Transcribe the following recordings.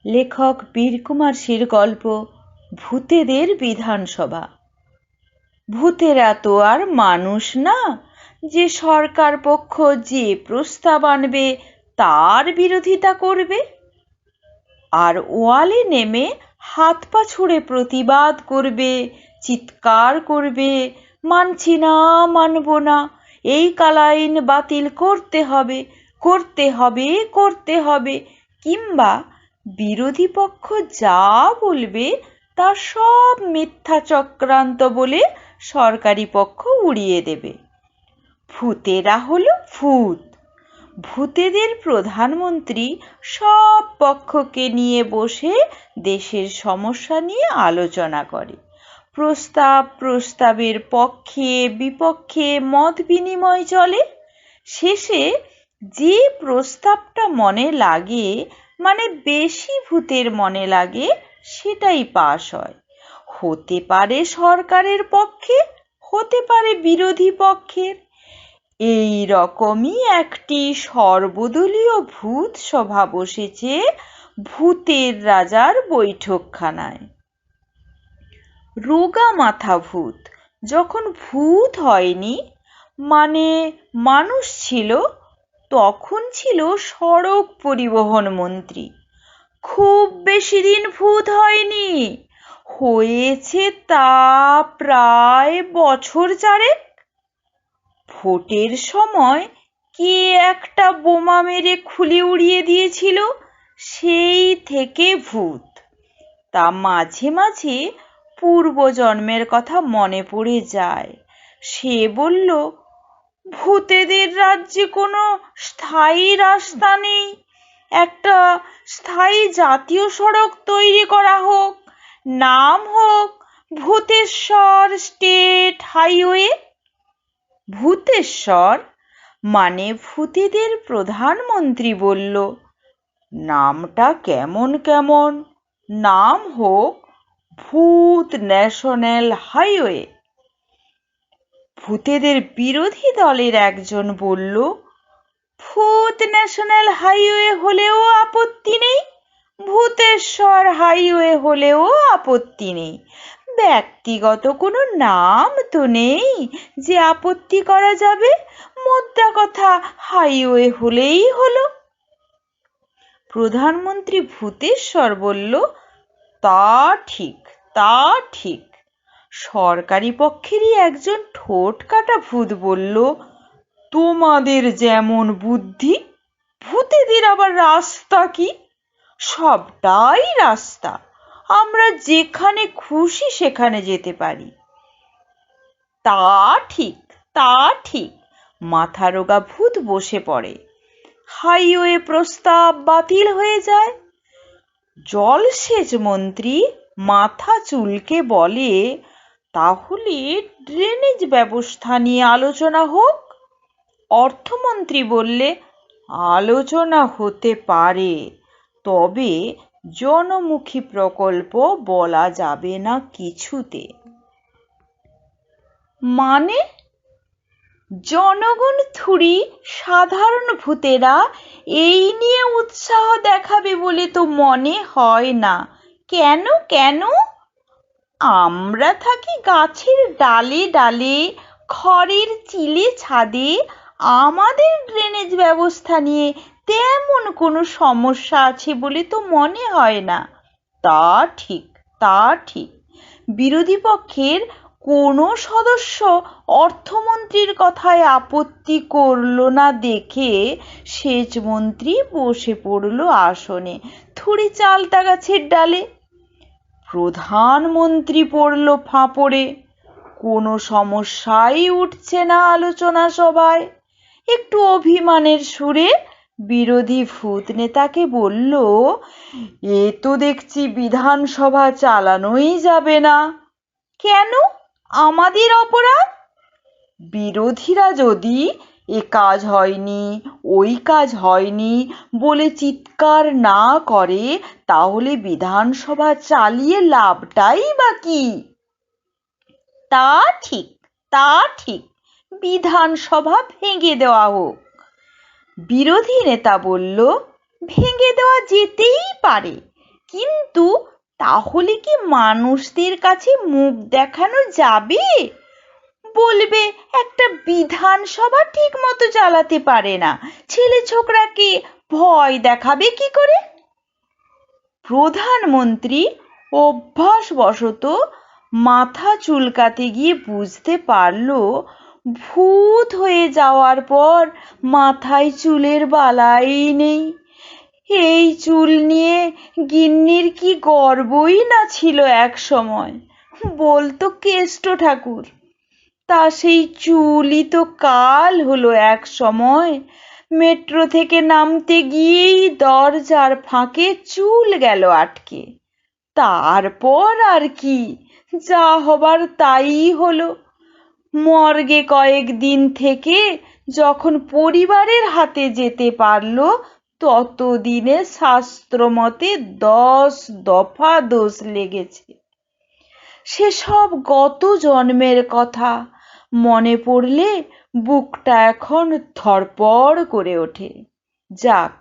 লেখক বীরকুমার শীর গল্প ভূতেদের বিধানসভা। ভূতেরা তো আর মানুষ না যে সরকার পক্ষ যে প্রস্তাব আনবে তার বিরোধিতা করবে আর ওয়ালে নেমে হাত পা ছুড়ে প্রতিবাদ করবে, চিৎকার করবে, মানছি না, মানব না, এই কালাইন বাতিল করতে হবে, করতে হবে, করতে হবে, কিংবা বিরোধী পক্ষ যা বলবে তা সব মিথ্যা চক্রান্ত বলে সরকারি পক্ষ উড়িয়ে দেবে। ভূতেরা হলো ভূত। ভূতেদের প্রধানমন্ত্রী সব পক্ষকে নিয়ে বসে দেশের সমস্যা নিয়ে আলোচনা করে। প্রস্তাবের পক্ষে বিপক্ষে মত বিনিময় চলে। শেষে যে প্রস্তাবটা মনে লাগে, মানে বেশি ভূতের মনে লাগে, সেটাই পাশ হয়। হতে পারে সরকারের পক্ষে, হতে পারে বিরোধী পক্ষের। এই রকমই একটি সর্বদলীয় ভূত সভা বসেছে ভূতের রাজার বৈঠকখানায়। রোগা মাথা ভূত যখন ভূত হয়নি, মানে মানুষ ছিল, তখন ছিল সড়ক পরিবহন মন্ত্রী। খুব বেশি দিন ভূত হয়নি, হয়েছে তা প্রায় বছর চারেক। ভোটের সময় কে একটা বোমা মেরে খুলি উড়িয়ে দিয়েছিল, সেই থেকে ভূত। তা মাঝে মাঝে পূর্বজন্মের কথা মনে পড়ে যায়। সে বলল, ভূতেদের রাজ্যে কোনো স্থায়ী রাস্তা নেই, একটা স্থায়ী জাতীয় সড়ক তৈরি করা হোক, নাম হোক ভূতেশ্বর স্টেট হাইওয়ে। ভূতেশ্বর মানে ভূতেদের প্রধানমন্ত্রী বলল, নামটা কেমন কেমন, নাম হোক ভূত ন্যাশনাল হাইওয়ে। ভূতেদের বিরোধী দলের একজন বলল, ভূত ন্যাশনাল হাইওয়ে হলেও আপত্তি নেই, ভূতেশ্বর হাইওয়ে হলেও আপত্তি নেই, ব্যক্তিগত কোনো নাম তো নেই যে আপত্তি করা যাবে, মোদ্দা কথা হাইওয়ে হলেই হলো। প্রধানমন্ত্রী ভূতেশ্বর বলল, তা ঠিক, তা ঠিক। সরকারি পক্ষেরই একজন ঠোঁট কাটা ভূত বলল, তোমাদের যেমন বুদ্ধি, ভূতেদের আবার রাস্তা কি? সবটাই রাস্তা, আমরা যেখানে খুশি সেখানে যেতে পারি। তা ঠিক, তা ঠিক, মাথা রোগা ভূত বসে পড়ে। হাইওয়ে প্রস্তাব বাতিল হয়ে যায়। জলসেচ মন্ত্রী মাথা চুলকে বলে, তাহলে ড্রেনেজ ব্যবস্থা নিয়ে আলোচনা হোক। অর্থমন্ত্রী বললে, আলোচনা হতে পারে, তবে জনমুখী প্রকল্প বলা যাবে না কিছুতে। মানে জনগণ থুড়ি সাধারণ ভূতেরা এই নিয়ে উৎসাহ দেখাবে বলে তো মনে হয় না। কেন কেন? আমরা থাকি গাছের ডালে ডালে, খড়ের চিলে ছাদে, আমাদের ড্রেনেজ ব্যবস্থা নিয়ে তেমন কোনো সমস্যা আছে বলে তো মনে হয় না। তা ঠিক, তা ঠিক। বিরোধী পক্ষের কোনো সদস্য অর্থমন্ত্রীর কথায় আপত্তি করল না দেখে সেচমন্ত্রী বসে পড়ল আসনে, থুড়ি চালতা গাছের ডালে। প্রধানমন্ত্রী পড়ল ফাঁপড়ে, কোনো সমস্যাই উঠছে না আলোচনা সভায়। একটু অভিমানের সুরে বিরোধী ভূত নেতাকে বলল, এ তো দেখছি বিধানসভা চালানোই যাবে না। কেন? আমাদের অপরাধ? বিরোধীরা যদি এ কাজ হয়নি, ওই কাজ হয়নি বলে চিৎকার না করে, তাহলে বিধানসভা চালিয়ে লাভটাই বা কি? তা ঠিক, তা ঠিক, বিধানসভা ভেঙে দেওয়া হোক। বিরোধী নেতা বলল, ভেঙে দেওয়া যেতেই পারে, কিন্তু তাহলে কি মানুষদের কাছে মুখ দেখানো যাবে? বলবে একটা বিধানসভা ঠিক মতো চালাতে পারে না, ছেলে ছোকরাকে ভয় দেখাবে কি করে? প্রধানমন্ত্রী অভ্যাসবশত মাথা চুলকাতে গিয়ে বুঝতে পারল ভূত হয়ে যাওয়ার পর মাথায় চুলের বালাই নেই। এই চুল নিয়ে গিন্নির কি গর্বই না ছিল এক সময়, বলতো কেষ্ট ঠাকুর। তা সেই চুলই তো কাল হলো এক সময়। মেট্রো থেকে নামতে গিয়েই দরজার ফাঁকে চুল গেল আটকে। তারপর আর কি, যা হবার তাই হলো। মর্গে কয়েকদিন থেকে যখন পরিবারের হাতে যেতে পারলো, ততদিনে শাস্ত্রমতে 10 দফা দোষ লেগেছে। সেসব গত জন্মের কথা মনে পড়লে বুকটা এখন ধড়পড় করে ওঠে। যাক,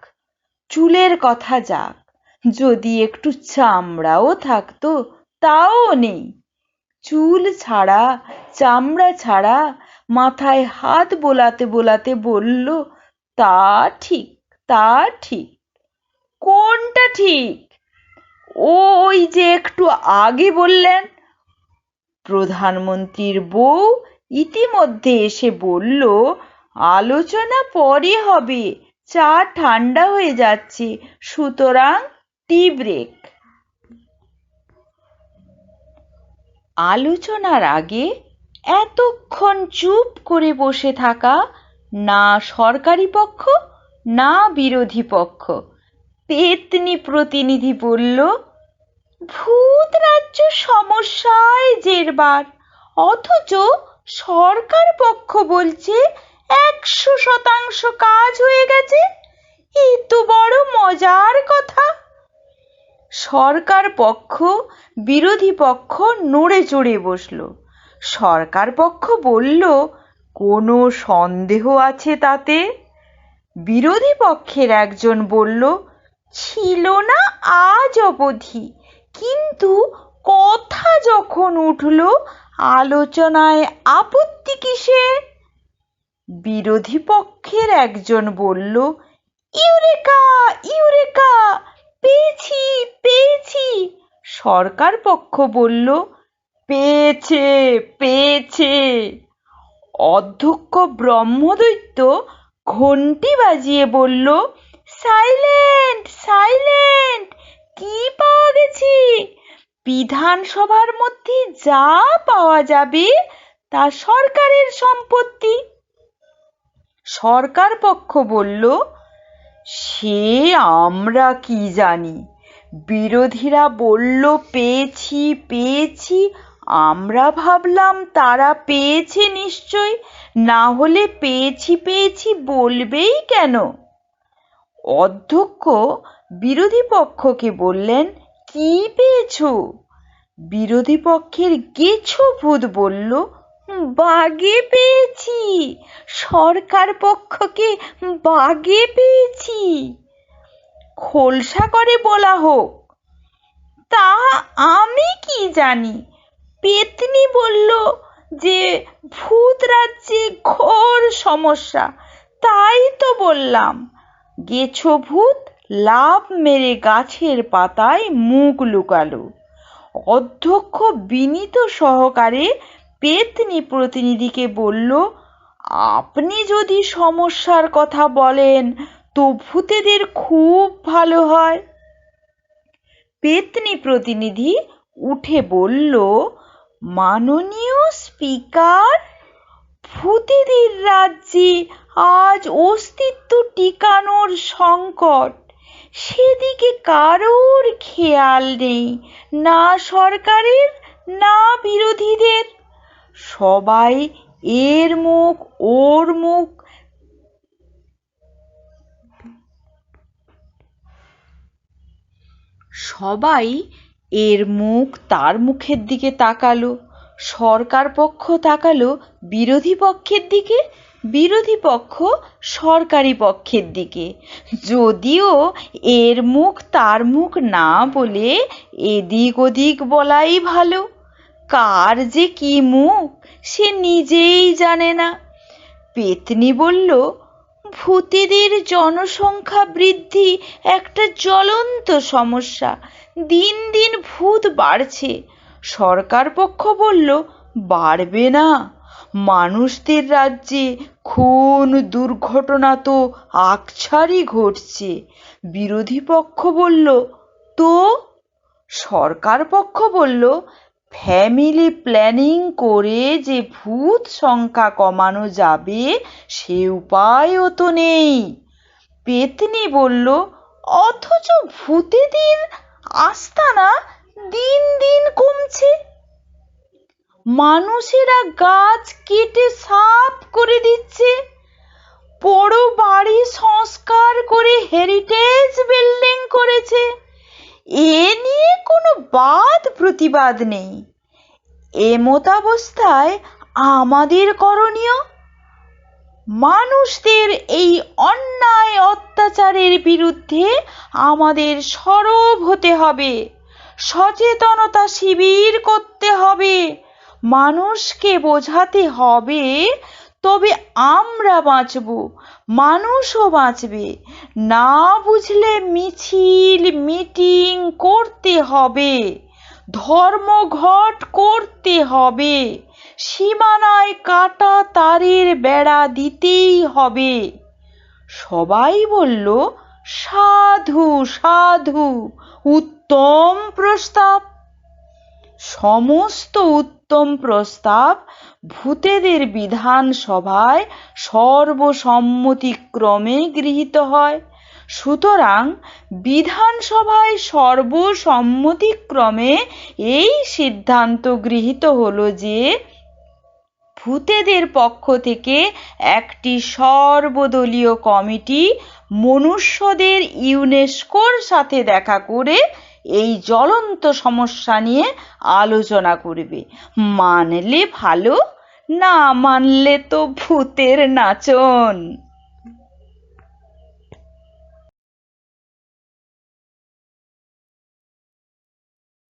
চুলের কথা যাক, যদি একটু চামড়াও থাকতো, তাও নেই। চুল ছাড়া, চামড়া ছাড়া মাথায় হাত বোলাতে বোলাতে বলল, তা ঠিক, তা ঠিক। কোনটা ঠিক? ওই যে একটু আগে বললেন। প্রধানমন্ত্রীর বউ ইতিমধ্যে এসে বলল, আলোচনা পরে হবে, চা ঠান্ডা হয়ে যাচ্ছে, সুতরাং টি ব্রেক। আলোচনার আগে এতক্ষণ চুপ করে বসে থাকা না সরকারি পক্ষ না বিরোধী পক্ষ। পেতনি প্রতিনিধি বলল, ভূত রাজ্য সমস্যায় জেরবার, অথচ সরকার পক্ষ বলছে 100% কাজ হয়ে গেছে। এ তো বড় মজার কথা। সরকার পক্ষ বিরোধী পক্ষ নড়ে চড়ে বসল। সরকার পক্ষ বলল, কোনো সন্দেহ আছে তাতে? বিরোধী পক্ষের একজন বলল, ছিল না আজ অবধি, কিন্তু কথা যখন উঠল, আলোচনায় আপত্তি কিসে? বিরোধী পক্ষের একজন বলল, ইউরেকা, ইউরেকা, পেয়েছি, পেয়েছি। সরকার পক্ষ বলল, পেয়েছে, পেয়েছে। অধ্যক্ষ ব্রহ্মদৈত্য ঘণ্টি বাজিয়ে বলল, সাইলেন্ট, সাইলেন্ট। কি পাওয়া গেছে? বিধানসভার মধ্যে যা পাওয়া যাবে তা সরকারের সম্পত্তি। সরকার পক্ষ বলল, সে আমরা কি জানি। বিরোধীরা বলল পেয়েছি, পেয়েছি, আমরা ভাবলাম তারা পেয়েছে নিশ্চয়, না হলে পেয়েছি পেয়েছি বলবেই কেন? অধ্যক্ষ বিরোধী পক্ষকে বললেন, কি পেয়েছো? বিরোধী পক্ষের গেছো ভূত বলল, বাগে পেয়েছি। সরকার পক্ষকে বাগে পেয়েছি। খোলসা করে বলা হোক। তা আমি কি জানি? পেতনি বলল যে ভূত রাজ্যে ঘোর সমস্যা, তাই তো বললাম। গেছো ভূত লাফ মেরে গাছের পাতায় মুখ লুকালো। অধ্যক্ষ বিনীত সহকারে পেতনি প্রতিনিধিকে বলল, আপনি যদি সমস্যার কথা বলেন তো ভূতেদের খুব ভালো হয়। পেতনি প্রতিনিধি উঠে বলল, মাননীয় স্পিকার, ভূতেদের রাজ্যে আজ অস্তিত্ব টিকানোর সংকট, সেদিকে কারোর খেয়াল নেই, না সরকারের না বিরোধীদের। সবাই এর মুখ ওর মুখ, সবাই এর মুখ তার মুখের দিকে তাকালো। সরকার পক্ষ তাকালো বিরোধী পক্ষের দিকে, বিরোধী পক্ষ সরকারি পক্ষের দিকে। যদিও এর মুখ তার মুখ না বলে এদিক ওদিক বলাই ভালো। কার যে কি মুখ সে নিজেই জানে না। পেতনি বলল, ভূতেদের জনসংখ্যা বৃদ্ধি একটা জ্বলন্ত সমস্যা। দিন দিন ভূত বাড়ছে। সরকার পক্ষ বলল, বাড়বে না, মানুষদের রাজ্যে খুন দুর্ঘটনা তো আকছারই ঘটছে। বিরোধী পক্ষ বলল, তো? সরকার পক্ষ বলল, ফ্যামিলি প্ল্যানিং করে যে ভূত সংখ্যা কমানো যাবে সে উপায়ও তো নেই। পেতনি বলল, অথচ ভূতেদের আস্তানা দিন দিন কমছে। মানুষেরা গাছ কেটে সাফ করে দিচ্ছে, বড় বাড়ি সংস্কার করে হেরিটেজ বিল্ডিং করেছে। এ নিয়ে কোনো বাদ প্রতিবাদ নেই। এমতাবস্থায় আমাদের করণীয়, মানুষদের এই অন্যায় অত্যাচারের বিরুদ্ধে আমাদের সরব হতে হবে, সচেতনতা শিবির করতে হবে, মানুষকে বোঝাতে হবে, তবে আমরা বাঁচব, মানুষও বাঁচবে। না বুঝলে মিছিল মিটিং করতে হবে, ধর্মঘট করতে হবে, সীমানায় কাটা তারের বেড়া দিতেই হবে। সবাই বলল, সাধু সাধু, উত্তম প্রস্তাব। সমস্ত উত্তম প্রস্তাব ভূতেদের বিধানসভায় সর্বসম্মতিক্রমে গৃহীত হয়। সুতরাং বিধানসভায় সর্বসম্মতিক্রমে এই সিদ্ধান্ত গৃহীত হলো যে ভূতেদের পক্ষ থেকে একটি সর্বদলীয় কমিটি মনুষ্যদের ইউনেস্কোর সাথে দেখা করে এই জ্বলন্ত সমস্যা নিয়ে আলোচনা করবে। মানলে ভালো, না মানলে তো ভূতের নাচন।